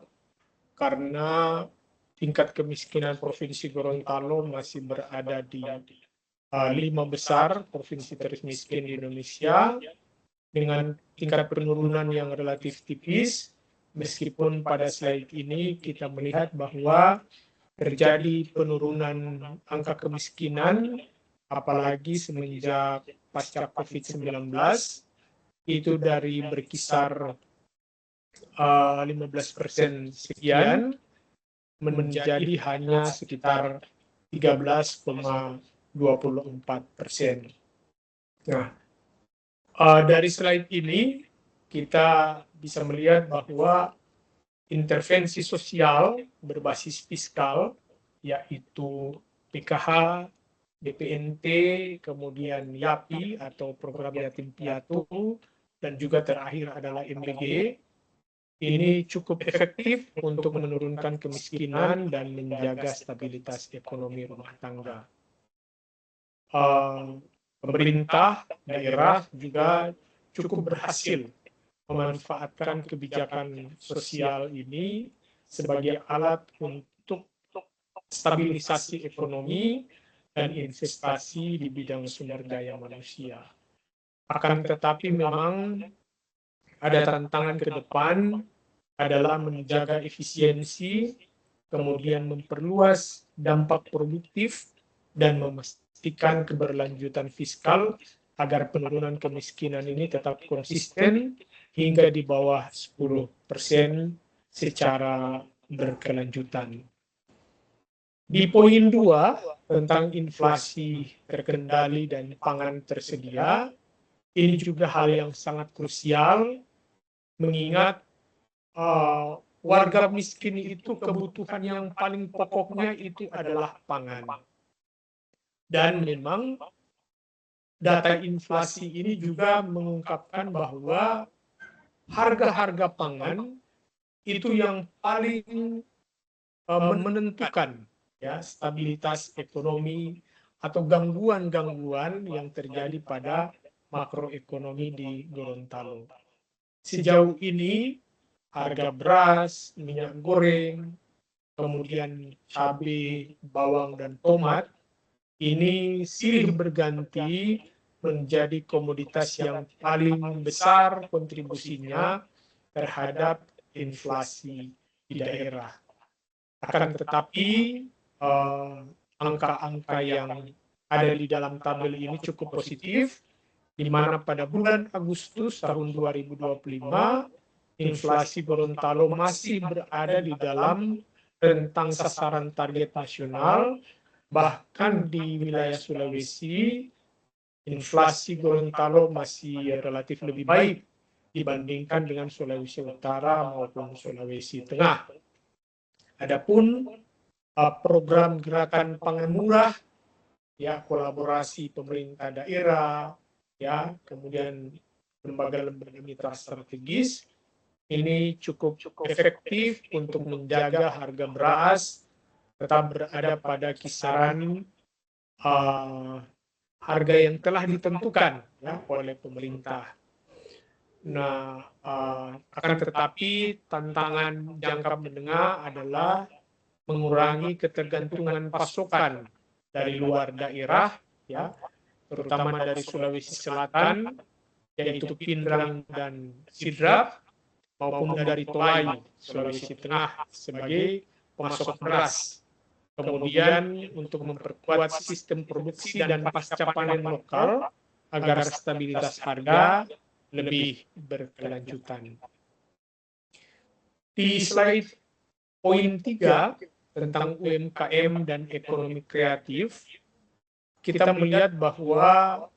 karena tingkat kemiskinan Provinsi Gorontalo masih berada di 5 besar provinsi termiskin di Indonesia, dengan tingkat penurunan yang relatif tipis, meskipun pada slide ini kita melihat bahwa terjadi penurunan angka kemiskinan, apalagi semenjak pasca COVID-19, itu dari berkisar 15% sekian, menjadi hanya sekitar 13,24%. Nah, dari slide ini kita bisa melihat bahwa intervensi sosial berbasis fiskal, yaitu PKH, BPNT, kemudian YAPI atau program yatim piatu, dan juga terakhir adalah MBG, ini cukup efektif untuk menurunkan kemiskinan dan menjaga stabilitas ekonomi rumah tangga. Pemerintah daerah juga cukup berhasil memanfaatkan kebijakan sosial ini sebagai alat untuk stabilisasi ekonomi dan investasi di bidang sumber daya manusia. Akan tetapi memang ada tantangan ke depan adalah menjaga efisiensi, kemudian memperluas dampak produktif, dan memastikan keberlanjutan fiskal agar penurunan kemiskinan ini tetap konsisten hingga di bawah 10% secara berkelanjutan. Di poin 2 tentang inflasi terkendali dan pangan tersedia, ini juga hal yang sangat krusial, mengingat warga miskin itu kebutuhan yang paling pokoknya itu adalah pangan. Dan memang data inflasi ini juga mengungkapkan bahwa harga-harga pangan itu yang paling menentukan ya stabilitas ekonomi atau gangguan-gangguan yang terjadi pada makroekonomi di Gorontalo. Sejauh ini harga beras, minyak goreng, kemudian cabai, bawang dan tomat ini silih berganti menjadi komoditas yang paling besar kontribusinya terhadap inflasi di daerah. Akan tetapi angka-angka yang ada di dalam tabel ini cukup positif, di mana pada bulan Agustus tahun 2025 inflasi Gorontalo masih berada di dalam rentang sasaran target nasional. Bahkan di wilayah Sulawesi inflasi Gorontalo masih relatif lebih baik dibandingkan dengan Sulawesi Utara maupun Sulawesi Tengah. Adapun program gerakan pangan murah, ya kolaborasi pemerintah daerah, ya kemudian lembaga-lembaga mitra strategis ini cukup efektif untuk menjaga harga beras tetap berada pada kisaran harga yang telah ditentukan ya oleh pemerintah. Nah, akan tetapi tantangan jangka menengah adalah mengurangi ketergantungan pasokan dari luar daerah, ya, terutama dari Sulawesi Selatan, yaitu Pindrang dan Sidrap, maupun dari Tolai, Sulawesi Tengah sebagai pemasok beras. Kemudian untuk memperkuat sistem produksi dan pasca panen lokal agar stabilitas harga lebih berkelanjutan. Di slide poin 3 tentang UMKM dan ekonomi kreatif, kita melihat bahwa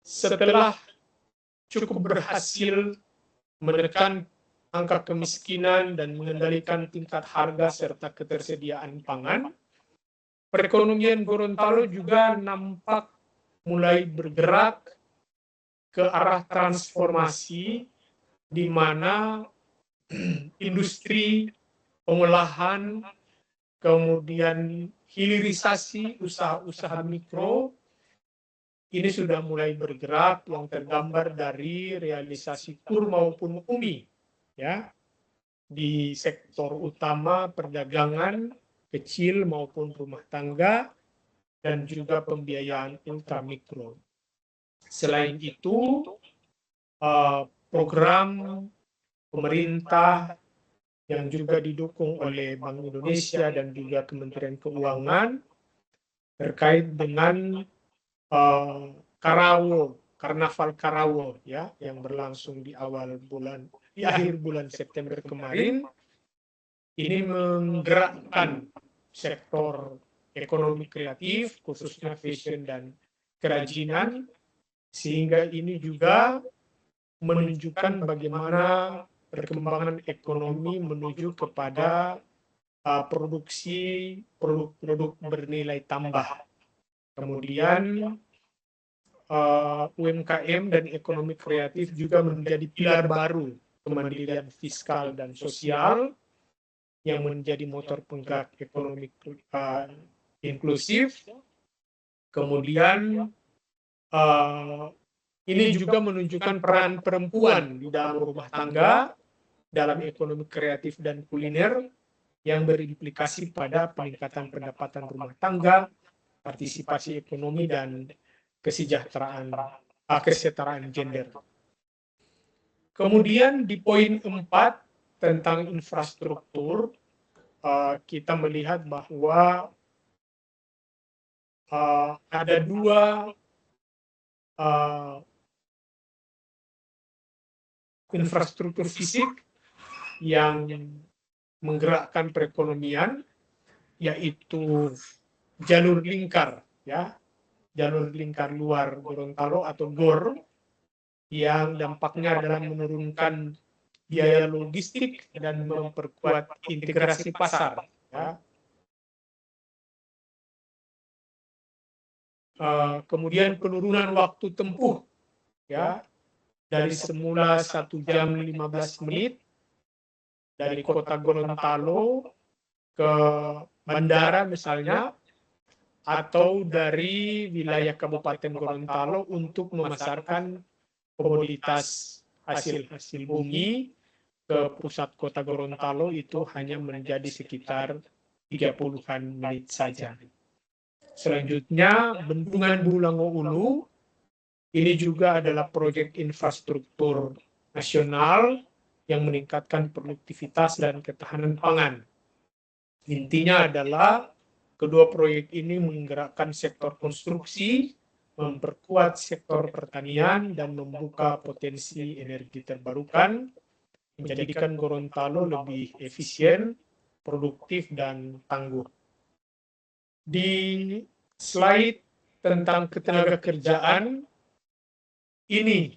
setelah cukup berhasil menekan angka kemiskinan dan mengendalikan tingkat harga serta ketersediaan pangan, perekonomian Gorontalo juga nampak mulai bergerak ke arah transformasi di mana industri pengolahan, kemudian hilirisasi usaha-usaha mikro ini sudah mulai bergerak yang tergambar dari realisasi KUR maupun UMI ya di sektor utama perdagangan kecil maupun rumah tangga dan juga pembiayaan ultramikro. Selain itu, program pemerintah yang juga didukung oleh Bank Indonesia dan juga Kementerian Keuangan terkait dengan Karnaval Karawo ya yang berlangsung di akhir bulan September kemarin ini menggerakkan sektor ekonomi kreatif khususnya fashion dan kerajinan sehingga ini juga menunjukkan bagaimana perkembangan ekonomi menuju kepada produksi produk-produk bernilai tambah. Kemudian UMKM dan ekonomi kreatif juga menjadi pilar baru kemandirian fiskal dan sosial yang menjadi motor penggerak ekonomi inklusif. Kemudian ini juga menunjukkan peran perempuan di dalam rumah tangga, dalam ekonomi kreatif dan kuliner yang berimplikasi pada peningkatan pendapatan rumah tangga, partisipasi ekonomi dan kesetaraan gender. Kemudian di poin 4 tentang infrastruktur, kita melihat bahwa ada dua infrastruktur fisik yang menggerakkan perekonomian, yaitu jalur lingkar, ya, jalur lingkar luar Gorontalo atau GOR, yang dampaknya adalah menurunkan biaya logistik dan memperkuat integrasi pasar. Ya. kemudian penurunan waktu tempuh, ya, dari semula 1 jam 15 menit dari kota Gorontalo ke bandara misalnya, atau dari wilayah Kabupaten Gorontalo untuk memasarkan komoditas hasil bumi ke pusat kota Gorontalo itu hanya menjadi sekitar 30-an menit saja. Selanjutnya, Bendungan Bulango Ulu, ini juga adalah proyek infrastruktur nasional yang meningkatkan produktivitas dan ketahanan pangan. Intinya adalah kedua proyek ini menggerakkan sektor konstruksi, memperkuat sektor pertanian, dan membuka potensi energi terbarukan, menjadikan Gorontalo lebih efisien, produktif, dan tangguh. Di slide tentang ketenaga kerjaan, ini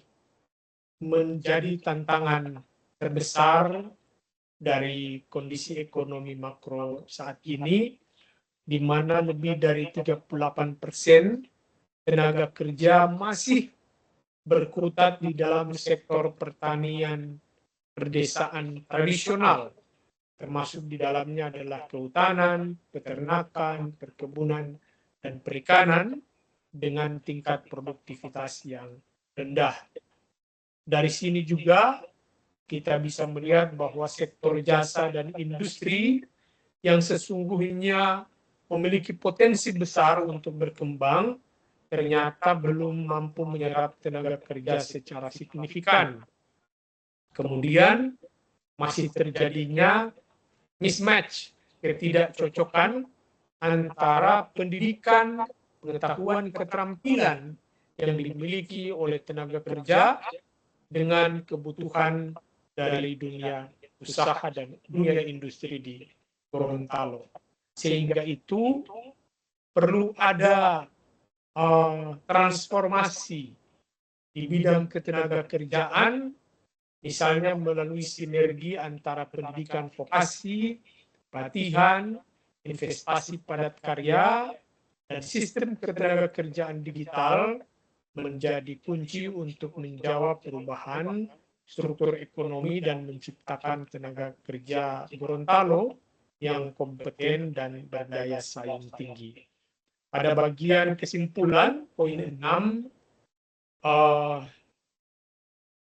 menjadi tantangan terbesar dari kondisi ekonomi makro saat ini, di mana lebih dari 38% tenaga kerja masih berkutat di dalam sektor pertanian perdesaan tradisional, termasuk di dalamnya adalah kehutanan, peternakan, perkebunan, dan perikanan dengan tingkat produktivitas yang rendah. Dari sini juga kita bisa melihat bahwa sektor jasa dan industri yang sesungguhnya memiliki potensi besar untuk berkembang, ternyata belum mampu menyerap tenaga kerja secara signifikan. Kemudian masih terjadinya mismatch, ketidakcocokan antara pendidikan, pengetahuan, keterampilan yang dimiliki oleh tenaga kerja dengan kebutuhan dari dunia usaha dan dunia industri di Gorontalo. Sehingga itu perlu ada transformasi di bidang ketenaga kerjaan, misalnya melalui sinergi antara pendidikan vokasi, pelatihan, investasi padat karya, dan sistem ketenaga kerjaan digital menjadi kunci untuk menjawab perubahan struktur ekonomi dan menciptakan tenaga kerja Gorontalo yang kompeten dan berdaya saing tinggi. Pada bagian kesimpulan, poin 6,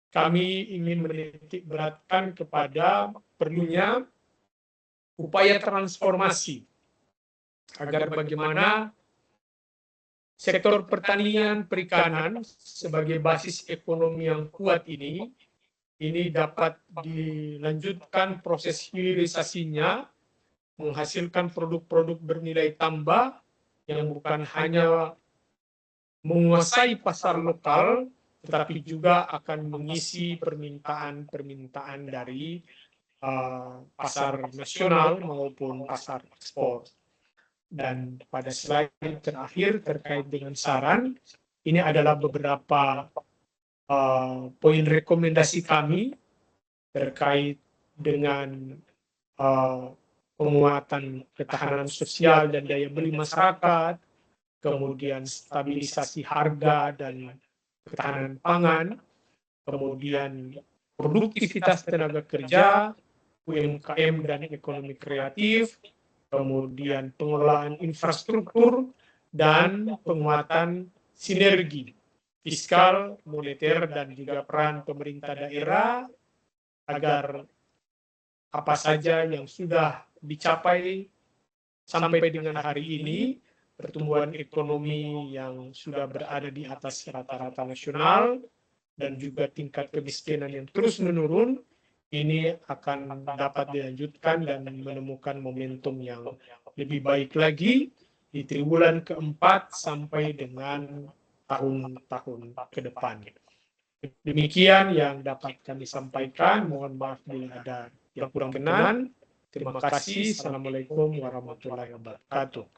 kami ingin menitik beratkan kepada perlunya upaya transformasi agar bagaimana sektor pertanian perikanan sebagai basis ekonomi yang kuat ini dapat dilanjutkan proses hilirisasinya, menghasilkan produk-produk bernilai tambah yang bukan hanya menguasai pasar lokal, tetapi juga akan mengisi permintaan dari pasar nasional maupun pasar ekspor. Dan pada slide terakhir terkait dengan saran, ini adalah beberapa poin rekomendasi kami terkait dengan penguatan ketahanan sosial dan daya beli masyarakat, kemudian stabilisasi harga dan ketahanan pangan, kemudian produktivitas tenaga kerja, UMKM dan ekonomi kreatif, kemudian pengelolaan infrastruktur, dan penguatan sinergi fiskal, moneter, dan juga peran pemerintah daerah agar apa saja yang sudah dicapai sampai dengan hari ini, pertumbuhan ekonomi yang sudah berada di atas rata-rata nasional, dan juga tingkat kemiskinan yang terus menurun, ini akan dapat dilanjutkan dan menemukan momentum yang lebih baik lagi di triwulan keempat sampai dengan tahun-tahun ke depan. Demikian yang dapat kami sampaikan. Mohon maaf bila ada yang kurang berkenan. Terima kasih. Assalamualaikum warahmatullahi wabarakatuh.